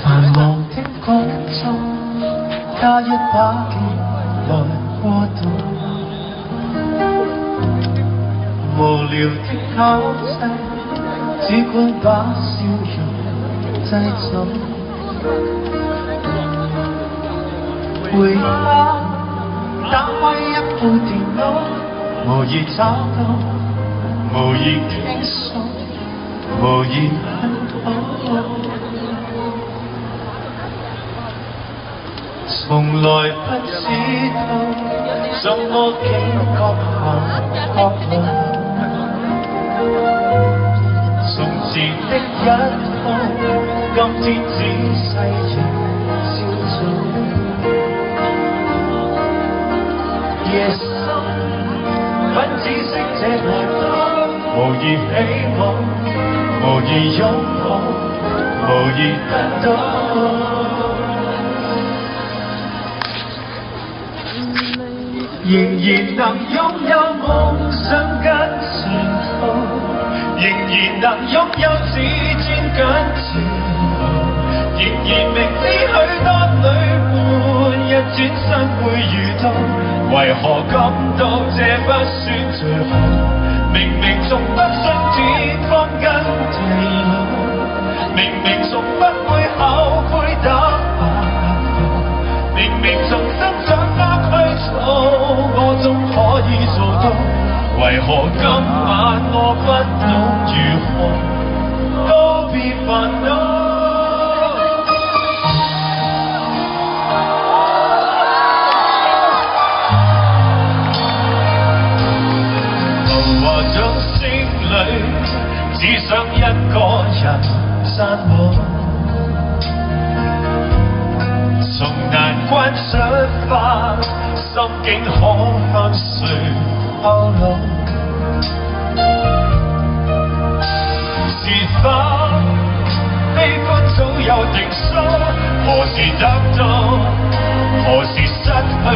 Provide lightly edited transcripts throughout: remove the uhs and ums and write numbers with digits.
繁忙的工作，加一把劍來過渡。無聊的交際，只管把笑容製造。回家打開一部電腦，無意找到，無意傾訴，無意很討論。從來不知道怎麼警覺行惡路。從前的一套，今天仔細仍照做。夜深不知識這來到，無意希望，無意擁抱，無意得到。仍然能擁有夢想跟前途，仍然能擁有自尊跟自豪，仍然明知許多旅伴一轉身會遇到，為何感到這不算最好？明明從不信健康跟地老，明明從不會後悔打白頭，明明從生長得去做。我總可以做到，為何今晚我不懂如何告別煩惱？浮華掌聲裏，只想一個人散步。從難關出發，心境可向誰透露？是否悲歡早有定數？何時得到，何時失去，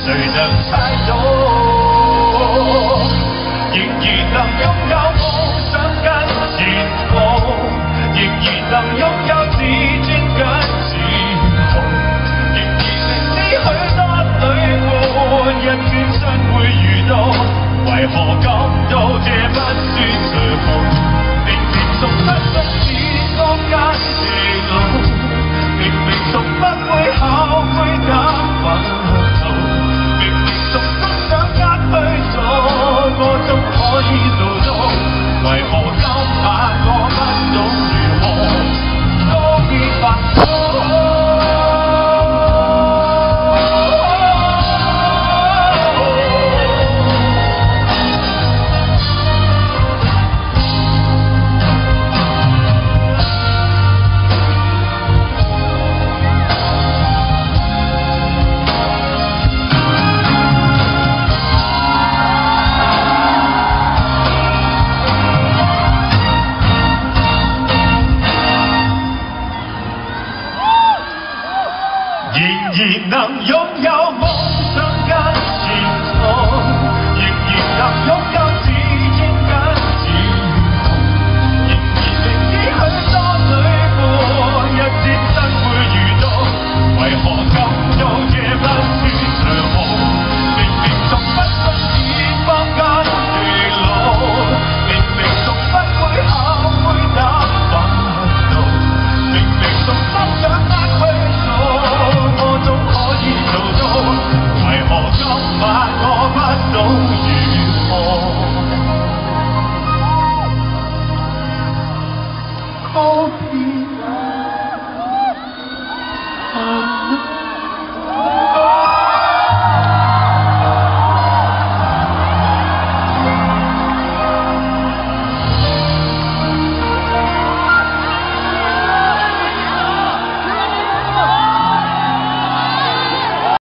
誰能猜到？仍然能擁有夢想跟前途，仍然能擁有自尊跟自豪，仍然明知許多旅伴一轉身會遇到，為何感到這不算最好？明明從不信健康跟地老，明明從不會後悔打白頭，明明從心想得去做，我總可以做到，為何今晚我不懂如何告別煩惱？仍然能擁有夢